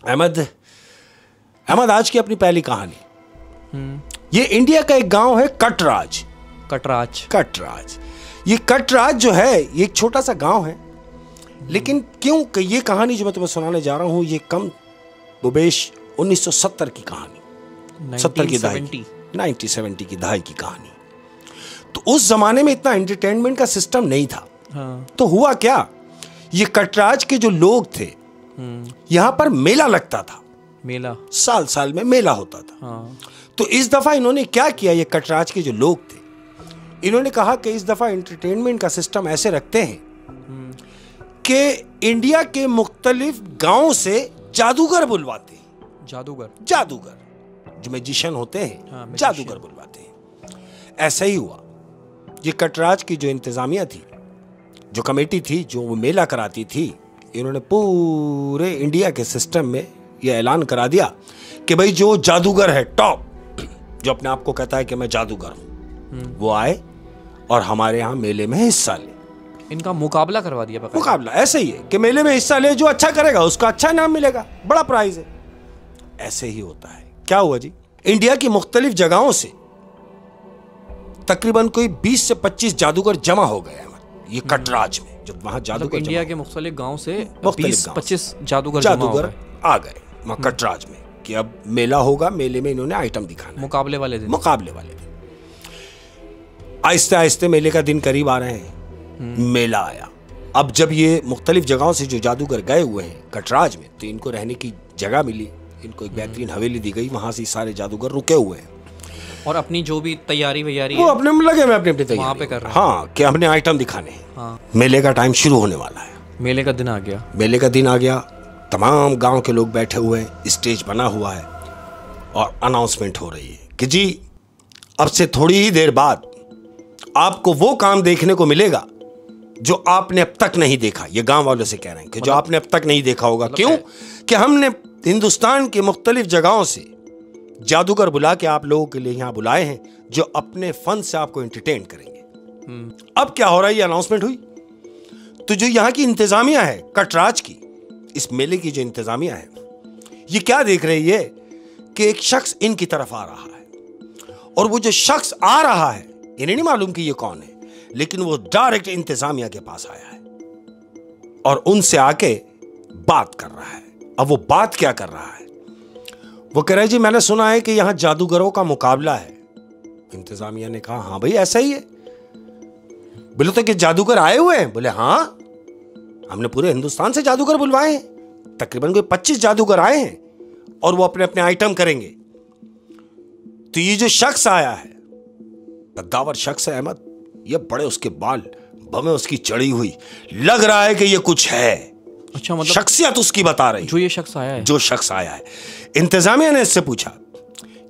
अहमद, आज की अपनी पहली कहानी। ये इंडिया का एक गांव है कटराज। कटराज ये कटराज जो है ये एक छोटा सा गांव है, लेकिन क्यों ये कहानी जो मैं तुम्हें सुनाने जा रहा हूं ये कम बुबेश 1970 की कहानी, 70 की दहाई, 1970 की दहाई की कहानी। तो उस जमाने में इतना एंटरटेनमेंट का सिस्टम नहीं था। हाँ। तो हुआ क्या, ये कटराज के जो लोग थे यहां पर मेला लगता था। मेला साल साल में मेला होता था। हाँ। तो इस दफा इन्होंने क्या किया, ये कटराज के जो लोग थे इन्होंने कहा कि इस दफा एंटरटेनमेंट का सिस्टम ऐसे रखते हैं कि इंडिया के मुख्तलिफ गांवों से जादूगर बुलवाते हैं। जादूगर जो मैजिशियन होते हैं, हाँ, जादूगर बुलवाते हैं। ऐसा ही हुआ। ये कटराज की जो इंतजामिया थी, जो कमेटी थी, जो वो मेला कराती थी, इन्होंने पूरे इंडिया के सिस्टम में ये ऐलान करा दिया कि भाई जो जादूगर है टॉप, जो अपने आप को कहता है कि मैं जादूगर हूं, वो आए और हमारे यहां मेले में हिस्सा ले। इनका मुकाबला करवा दिया। मुकाबला ऐसे ही है कि मेले में हिस्सा ले, जो अच्छा करेगा उसका अच्छा इनाम मिलेगा, बड़ा प्राइज है। ऐसे ही होता है। क्या हुआ जी, इंडिया की मुख्तलिफ जगहों से तकरीबन कोई 20 से 25 जादूगर जमा हो गए ये कटराज में। जब वहां जादूगर इंडिया के मुख्तलिफ गांव से 20-25 जादूगर आ गए वहां कटराज में कि अब मेला होगा, मेले में इन्होंने आइटम दिखाना। मुकाबले वाले दिन आहिस्ते आहिस्ते मेले का दिन करीब आ रहे हैं। मेला आया। अब जब ये मुख्तलिफ जगहों से जो जादूगर गए हुए हैं कटराज में, तो इनको रहने की जगह मिली, इनको एक बेहतरीन हवेली दी गई, वहां से सारे जादूगर रुके हुए हैं और अपनी जो भी तैयारी वो अपने में लगे हुए, अपनी तैयारी वहां पे कर रहे हैं। हाँ, कि हमने आइटम दिखाने हैं। हाँ। मेले का टाइम शुरू होने वाला है। मेले का दिन आ गया। तमाम गांव के लोग बैठे हुए हैं, स्टेज बना हुआ है और अनाउंसमेंट हो रही है कि जी अब से थोड़ी ही देर बाद आपको वो काम देखने को मिलेगा जो आपने अब तक नहीं देखा। ये गांव वालों से कह रहे हैं कि जो आपने अब तक नहीं देखा होगा। क्यों कि हमने हिंदुस्तान के मुख्तलिफ जगहों से जादूगर बुला के आप लोगों के लिए यहां बुलाए हैं जो अपने फन से आपको एंटरटेन करेंगे। अब क्या हो रहा है, ये अनाउंसमेंट हुई तो जो यहां की इंतजामिया है कटराज की, इस मेले की जो इंतजामिया है, ये क्या देख रही है कि एक शख्स इनकी तरफ आ रहा है और वो जो शख्स आ रहा है इन्हें नहीं मालूम कि ये कौन है, लेकिन वो डायरेक्ट इंतजामिया के पास आया है और उनसे आके बात कर रहा है। अब वो बात क्या कर रहा है, वो कह रहा है जी मैंने सुना है कि यहां जादूगरों का मुकाबला है। इंतजामिया ने कहा हाँ भाई ऐसा ही है। बोले तो कि जादूगर आए हुए हैं? बोले हाँ, हमने पूरे हिंदुस्तान से जादूगर बुलवाए हैं, तकरीबन कोई 25 जादूगर आए हैं और वो अपने अपने आइटम करेंगे। तो ये जो शख्स आया है, कद्दावर शख्स है अहमद, ये बड़े उसके बाल, बमें उसकी चढ़ी हुई, लग रहा है कि ये कुछ है। अच्छा, मतलब शख्सियत उसकी बता रही। जो शख्स आया है। इंतजामिया ने इससे पूछा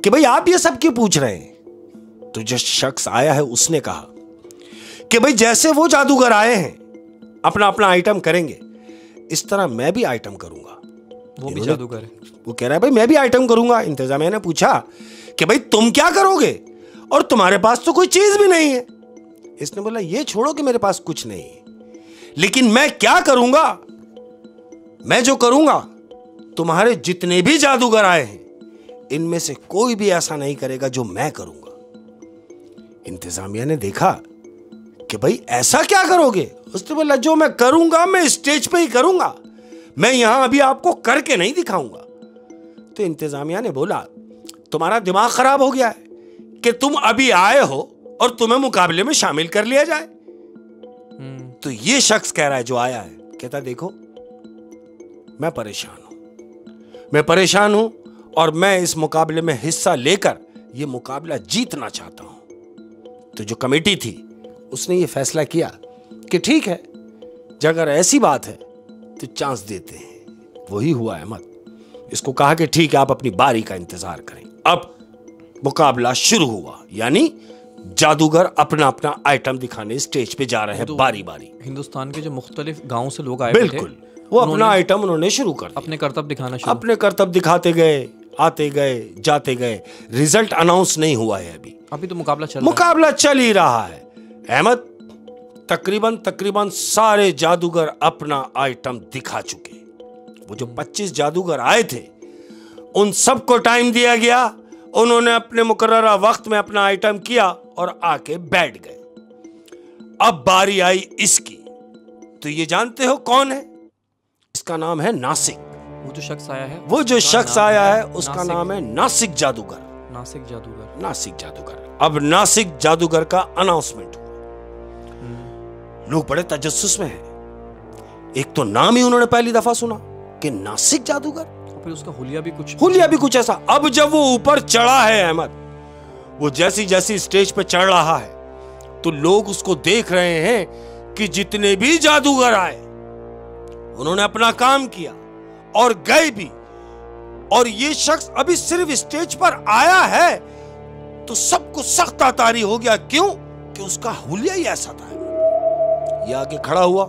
कि भाई आप ये सब क्यों पूछ रहे हैं? तो जो शख्स आया है उसने कहा कि भाई जैसे वो जादूगर आए हैं अपना अपना आइटम करेंगे, इस तरह मैं भी आइटम करूंगा। वो भी जादूगर है। वो कह रहा है भाई मैं भी आइटम करूंगा। इंतजामिया ने पूछा कि भाई तुम क्या करोगे, और तुम्हारे पास तो कोई चीज भी नहीं है। इसने बोला ये छोड़ो कि मेरे पास कुछ नहीं है, लेकिन मैं क्या करूंगा, मैं जो करूंगा तुम्हारे जितने भी जादूगर आए हैं इनमें से कोई भी ऐसा नहीं करेगा जो मैं करूंगा। इंतजामिया ने देखा कि भाई ऐसा क्या करोगे? उसने बोला जो मैं करूंगा मैं स्टेज पे ही करूंगा, मैं यहां अभी आपको करके नहीं दिखाऊंगा। तो इंतजामिया ने बोला तुम्हारा दिमाग खराब हो गया है कि तुम अभी आए हो और तुम्हें मुकाबले में शामिल कर लिया जाए। तो ये शख्स कह रहा है जो आया है, कहता देखो मैं परेशान हूं और मैं इस मुकाबले में हिस्सा लेकर यह मुकाबला जीतना चाहता हूं। तो जो कमेटी थी उसने ये फैसला किया कि ठीक है, अगर ऐसी बात है तो चांस देते हैं। वही हुआ अहमद। इसको कहा कि ठीक है आप अपनी बारी का इंतजार करें। अब मुकाबला शुरू हुआ, यानी जादूगर अपना अपना आइटम दिखाने स्टेज पे जा रहे हैं बारी बारी। हिंदुस्तान के जो मुख्तलिफ गांव से लोग आए बिल्कुल, वो अपना आइटम उन्होंने शुरू कर दिया। अपने करतब दिखाना शुरू, अपने करतब दिखाते गए, आते गए जाते गए। रिजल्ट अनाउंस नहीं हुआ है अभी तो मुकाबला चल ही रहा है अहमद। तकरीबन सारे जादूगर अपना आइटम दिखा चुके। वो जो 25 जादूगर आए थे उन सबको टाइम दिया गया, उन्होंने अपने मुकर्ररा वक्त में अपना आइटम किया और आके बैठ गए। अब बारी आई इसकी। तो ये जानते हो कौन है? इसका नाम है नासिक। वो जो शख्स आया है, वो जो शख्स आया है उसका नाम है नासिक जादूगर। नासिक जादूगर। नासिक जादूगर। अब नासिक जादूगर का अनाउंसमेंट हुआ। लोग बड़े तजस्सुस में हैं। एक तो नाम ही उन्होंने पहली दफा सुना कि नासिक जादूगर, और फिर उसका हुलिया भी कुछ ऐसा। अब जब वो ऊपर चढ़ा है अहमद, वो जैसी जैसी स्टेज पे चढ़ रहा है तो लोग उसको देख रहे हैं कि जितने भी जादूगर आए उन्होंने अपना काम किया और गए भी, और ये शख्स अभी सिर्फ स्टेज पर आया है तो सबको सख्त तारी हो गया। क्यों? कि उसका हुलिया ही ऐसा था। ये आके खड़ा हुआ,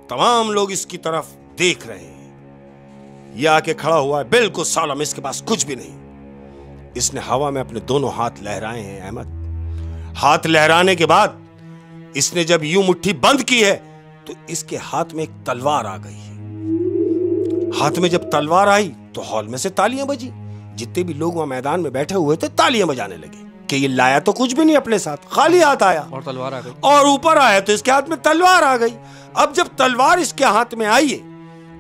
तमाम लोग इसकी तरफ देख रहे हैं। ये आके खड़ा हुआ है बिल्कुल सालम, इसके पास कुछ भी नहीं। इसने हवा में अपने दोनों हाथ लहराए हैं अहमद। हाथ लहराने के बाद इसने जब यूं मुट्ठी बंद की है तो इसके हाथ में एक तलवार आ गई है। हाथ में जब तलवार आई तो हॉल में से तालियां बजी। जितने भी लोग वहां मैदान में बैठे हुए थे तालियां बजाने लगे कि ये लाया तो कुछ भी नहीं अपने साथ, खाली हाथ आया और तलवार आ गई, और ऊपर आया तो इसके हाथ में तलवार आ गई। अब जब तलवार इसके हाथ में आई है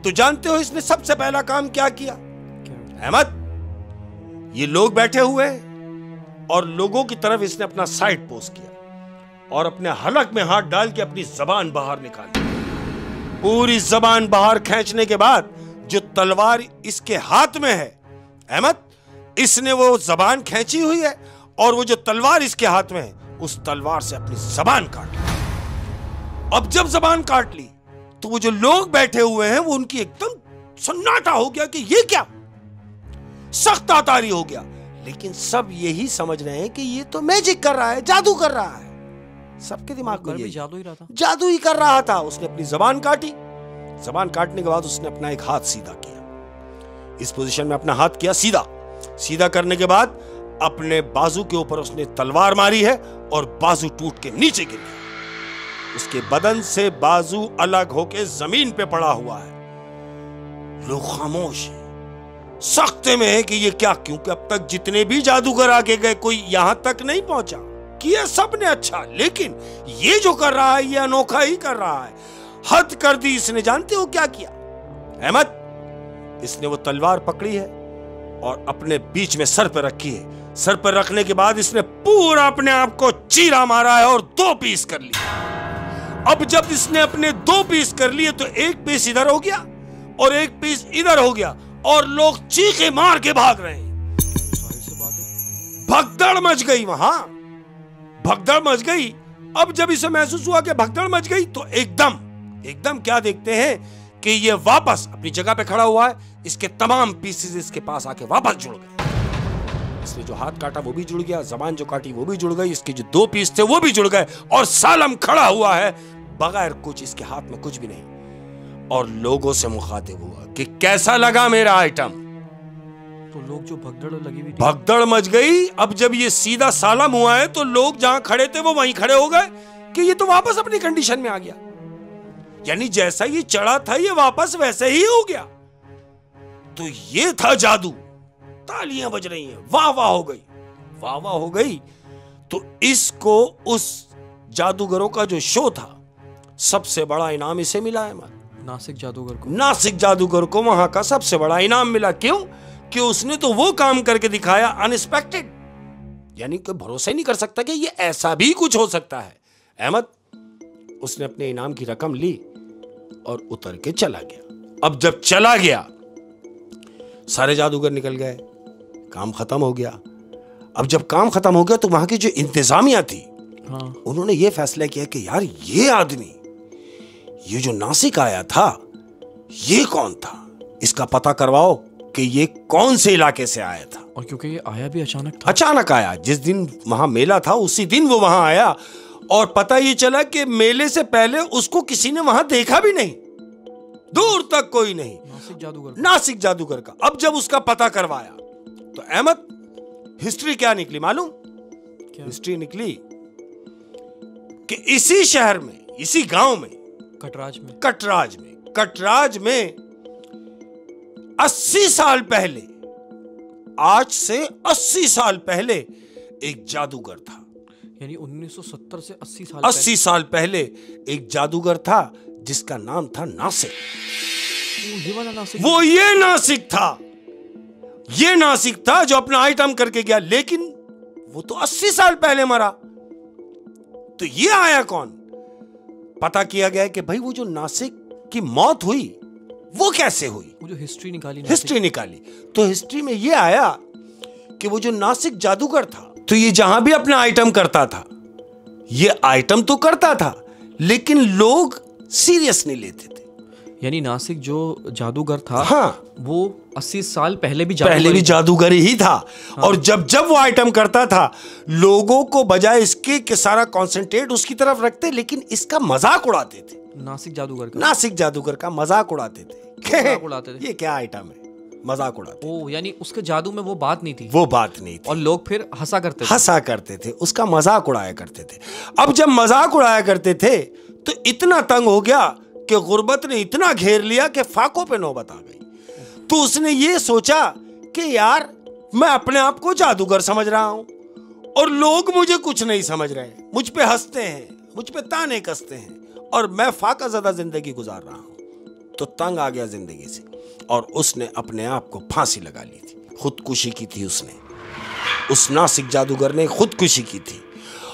तो जानते हो इसने सबसे पहला काम क्या किया अहमद? ये लोग बैठे हुए हैं और लोगों की तरफ इसने अपना साइड पोज किया और अपने हलक में हाथ डाल के अपनी जबान बाहर निकाली। पूरी जबान बाहर खींचने के बाद जो तलवार इसके हाथ में है अहमद, इसने वो जबान खींची हुई है और वो जो तलवार इसके हाथ में है उस तलवार से अपनी जबान काट ली। अब जब जबान काट ली तो वो जो लोग बैठे हुए हैं वो उनकी एकदम सन्नाटा हो गया कि ये क्या, सख्त तारी हो गया। लेकिन सब यही समझ रहे हैं कि ये तो मैजिक कर रहा है, जादू कर रहा है। सबके दिमाग में भी जादू ही रहा था, जादू ही कर रहा था। उसने अपनी जबान काटी। जबान काटने के बाद उसने अपना एक हाथ सीधा किया, इस पोजीशन में अपना हाथ किया सीधा। सीधा करने के बाद अपने बाजू के ऊपर उसने तलवार मारी है और बाजू टूट के नीचे गिर गया। उसके बदन से बाजू अलग होके जमीन पे पड़ा हुआ है। लोग खामोश हैं, सख्ते में है कि ये क्या, क्योंकि अब तक जितने भी जादूगर आगे गए कोई यहां तक नहीं पहुंचा। किया सबने अच्छा, लेकिन ये जो कर रहा है ये अनोखा ही कर रहा है। हद कर दी इसने। जानते हो क्या किया अहमद? इसने वो तलवार पकड़ी है और अपने बीच में सर पर रखी है। सर पर रखने के बाद इसने पूरा अपने आप को चीरा मारा है और 2 पीस कर लिया। अब जब इसने अपने 2 पीस कर लिए तो एक पीस इधर हो गया और एक पीस इधर हो गया और लोग चीखे मार के भाग रहे हैं। भगदड़ मच गई, वहां भगदड़ मच गई। अब जब इसे महसूस हुआ कि भगदड़ मच गई तो एकदम क्या देखते हैं कि ये वापस अपनी जगह पे खड़ा हुआ है। इसके तमाम पीसेस इसके पास आके वापस जुड़ गए। इसने जो हाथ काटा वो भी जुड़ गया, जबान जो काटी वो भी जुड़ गई, इसके जो 2 पीस थे वो भी जुड़ गए और सालम खड़ा हुआ है बगैर कुछ, इसके हाथ में कुछ भी नहीं। और लोगों से मुखातिब हुआ कि कैसा लगा मेरा आइटम। तो लोग जो भगदड़ लगी हुई, भगदड़ मच गई। अब जब ये सीधा सालम हुआ है तो लोग जहां खड़े थे वो वहीं खड़े हो गए कि ये तो वापस अपनी कंडीशन में आ गया। यानी जैसा ये चढ़ा था ये वापस वैसे ही हो गया। तो ये था जादू। तालियां बज रही हैं, वाह वाह हो गई, वाह वाह हो गई। तो इसको उस जादूगरों का जो शो था सबसे बड़ा इनाम इसे मिला है। नासिक जादूगर को वहां का सबसे बड़ा इनाम मिला। क्यों? कि उसने तो वो काम करके दिखाया अनएक्सपेक्टेड, यानी कोई भरोसा ही नहीं कर सकता कि ये ऐसा भी कुछ हो सकता है। अहमद, उसने अपने इनाम की रकम ली और उतर के चला गया। अब जब चला गया सारे जादूगर निकल गए, काम खत्म हो गया। अब जब काम खत्म हो गया तो वहां की जो इंतजामिया थी, उन्होंने ये फैसला किया कि यार ये आदमी, ये जो नासिक आया था ये कौन था, इसका पता करवाओ कि ये कौन से इलाके से आया था। और क्योंकि ये आया भी अचानक था, अचानक आया। जिस दिन वहां मेला था उसी दिन वो वहां आया और पता ये चला कि मेले से पहले उसको किसी ने वहां देखा भी नहीं, दूर तक कोई नहीं। नासिक जादूगर का। अब जब उसका पता करवाया तो अहमद, हिस्ट्री क्या निकली मालूम? हिस्ट्री निकली कि इसी शहर में, इसी गांव में, कटराज में 80 साल पहले, आज से 80 साल पहले एक जादूगर था। यानी 1970 से 80 साल 80 साल पहले एक जादूगर था जिसका नाम था नासिक। ये वाला नासिक? वो ये नासिक था, ये नासिक था जो अपना आइटम करके गया, लेकिन वो तो 80 साल पहले मरा। तो ये आया कौन? पता किया गया कि भाई वो जो नासिक की मौत हुई वो कैसे हुई, वो जो हिस्ट्री निकाली, तो हिस्ट्री में ये आया कि वो जो नासिक जादूगर था, तो ये जहां भी अपना आइटम करता था, ये आइटम तो करता था लेकिन लोग सीरियस नहीं लेते थे। यानी नासिक जो जादूगर था, हाँ, वो 80 साल पहले भी जादूगर ही था। हाँ। और जब जब वो आइटम करता था, लोगों को बजाय इसके कि सारा कंसंट्रेट उसकी तरफ रखते, लेकिन इसका मजाक उड़ाते थे। नासिक जादूगर का मजाक उड़ाते थे। ये क्या आइटम है, मजाक उड़ाते। ओ, यानी उसके जादू में वो बात नहीं थी, और लोग फिर हंसा करते थे, उसका मजाक उड़ाया करते थे। अब जब मजाक उड़ाया करते थे तो इतना तंग हो गया कि गुर्बत ने इतना घेर लिया कि फाकों पे नौबत आ गई। तो उसने ये सोचा कि यार मैं अपने आप को जादूगर समझ रहा हूं और लोग मुझे कुछ नहीं समझ रहे, मुझ पे हंसते हैं, मुझ पे ताने कसते हैं और मैं फाका ज़्यादा जिंदगी गुजार रहा हूं। तो तंग आ गया जिंदगी से और उसने अपने आप को फांसी लगा ली थी, खुदकुशी की थी उसने। उस नासिक जादूगर ने खुदकुशी की थी।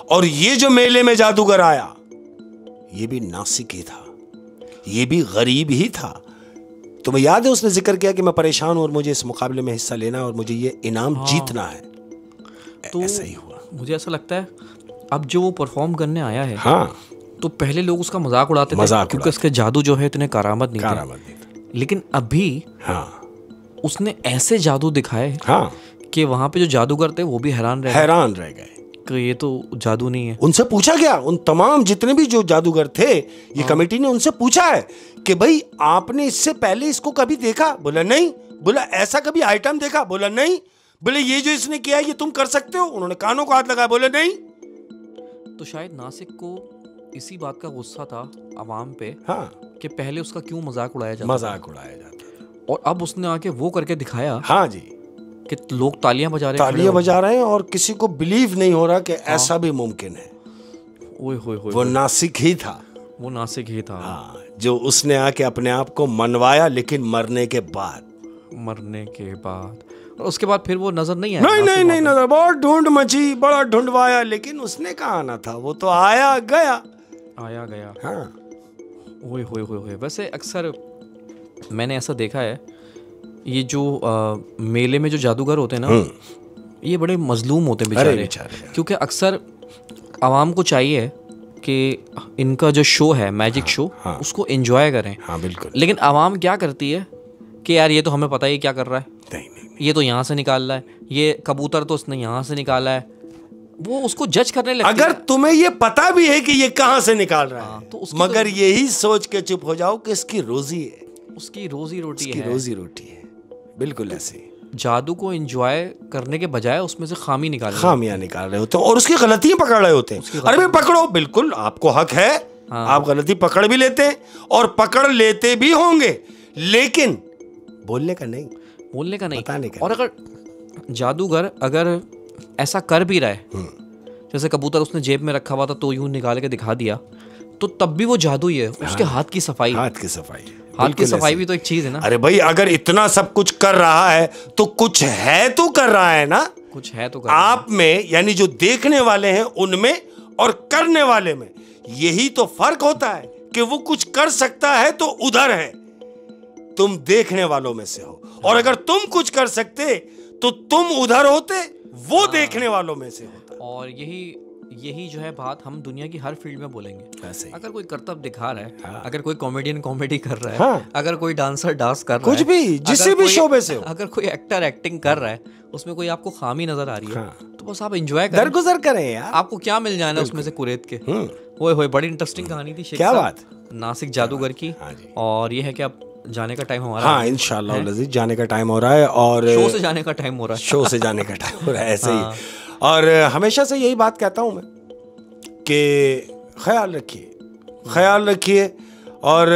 और ये जो मेले में जादूगर आया, ये भी नासिक ही था, ये भी गरीब ही था। तुम्हें याद है उसने जिक्र किया कि मैं परेशान हूं और मुझे इस मुकाबले में हिस्सा लेना है और मुझे ये इनाम जीतना है। तो ऐसा ही हुआ। मुझे ऐसा लगता है अब जो वो परफॉर्म करने आया है, हाँ, तो पहले लोग उसका मजाक उड़ाते थे क्योंकि उसके जादू जो है इतने करामत नहीं थे। लेकिन अभी हाँ, उसने ऐसे जादू दिखाए हाँ, कि वहां पे जो जादूगर थे वो भी हैरान रह गए कि ये तो जादू नहीं है। उनसे पूछा गया, उन तमाम जितने भी जो जादूगर थे, ये कमेटी ने उनसे पूछा है कि भाई आपने इससे पहले इसको कभी देखा? बोला नहीं। बोला ऐसा कभी आइटम देखा? बोला नहीं। बोले ये जो इसने किया ये तुम कर सकते हो? उन्होंने कानों को हाथ लगाया, बोले नहीं। तो शायद नासिक को इसी बात का गुस्सा था अवाम पे, हाँ, कि पहले उसका क्यों मजाक उड़ाया जाता और अब उसने आके वो करके दिखाया। हाँ जी, कि लोग तालियां बजा रहे हैं और किसी को बिलीव नहीं हो रहा कि ऐसा भी मुमकिन है। वो नासिक ही था। हाँ, जो उसने आके अपने आप को मनवाया, लेकिन मरने के बाद और उसके बाद फिर वो नजर नहीं आया। नहीं नजर, बहुत ढूंढ मची, बड़ा ढूंढवाया, लेकिन उसने कहा आना था, वो तो आया गया। हाँ। ओए वैसे अक्सर मैंने ऐसा देखा है, ये जो मेले में जो जादूगर होते हैं ना, ये बड़े मजलूम होते हैं बेचारे, क्योंकि अक्सर आवाम को चाहिए कि इनका जो शो है, मैजिक शो, उसको एंजॉय करें। हाँ, बिल्कुल। लेकिन आवाम क्या करती है कि यार ये तो हमें पता ही क्या कर रहा है, नहीं। ये तो यहाँ से निकाल रहा है, ये कबूतर तो उसने यहाँ से निकाला है, वो उसको जज करने लगती अगर तुम्हें ये पता भी है कि ये कहाँ से निकाल रहा है, तो मगर यही सोच के चुप हो जाओ कि इसकी रोजी है, उसकी रोजी रोटी है। बिल्कुल ऐसे जादू को एंजॉय करने के बजाय उसमें से खामियां निकाल रहे होते हैं और उसकी गलतियां पकड़ रहे होते हैं। अरे भाई पकड़ो, बिल्कुल आपको हक है। हाँ। आप गलती पकड़ भी लेते हैं और पकड़ लेते भी होंगे, लेकिन बोलने का नहीं, बताने का। और अगर जादूगर अगर ऐसा कर भी रहा है, जैसे कबूतर उसने जेब में रखा हुआ था तो यूं निकाल के दिखा दिया, तो तब भी वो जादू ही है। उसके हाथ की सफाई भी तो एक चीज है ना। अरे भाई अगर इतना सब कुछ कर रहा है तो कुछ है तो कर रहा है ना, आप में, यानी जो देखने वाले हैं उनमें और करने वाले में यही तो फर्क होता है कि वो कुछ कर सकता है तो उधर है, तुम देखने वालों में से हो, और अगर तुम कुछ कर सकते तो तुम उधर होते, वो देखने वालों में से होता। और यही जो है बात हम दुनिया की हर फील्ड में बोलेंगे। अगर कोई करतब दिखा रहा है, हाँ। अगर कोई कॉमेडियन कॉमेडी कर रहा है, हाँ। अगर कोई डांसर डांस कर रहा है, कुछ भी, जिस भी शोबे से हो, अगर कोई एक्टर एक्टिंग कर रहा है, उसमें कोई आपको खामी नजर आ रही है, हाँ। तो बस आप एंजॉय करें, दरगुजर करें यार। आपको क्या मिल जाए ना उसमें से कुरेद के। ओए बड़ी इंटरेस्टिंग कहानी थी, क्या बात, नासिक जादूगर की। और ये है कि अब जाने का टाइम हमारा, हाँ, इंशाल्लाह लजीज जाने का टाइम हो रहा है, और शो से जाने का टाइम हो रहा है, ऐसे ही। और हमेशा से यही बात कहता हूँ मैं कि ख्याल रखिए और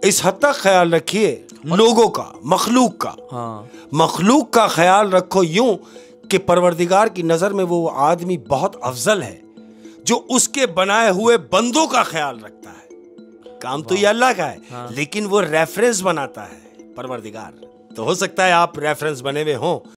इस हद तक ख्याल रखिए लोगों का, मखलूक का। हाँ मखलूक का ख्याल रखो यूं कि परवरदिगार की नजर में वो आदमी बहुत अफजल है जो उसके बनाए हुए बंदों का ख्याल रखता है। काम तो ये अल्लाह का है, लेकिन वो रेफरेंस बनाता है परवरदिगार। तो हो सकता है आप रेफरेंस बने हुए हों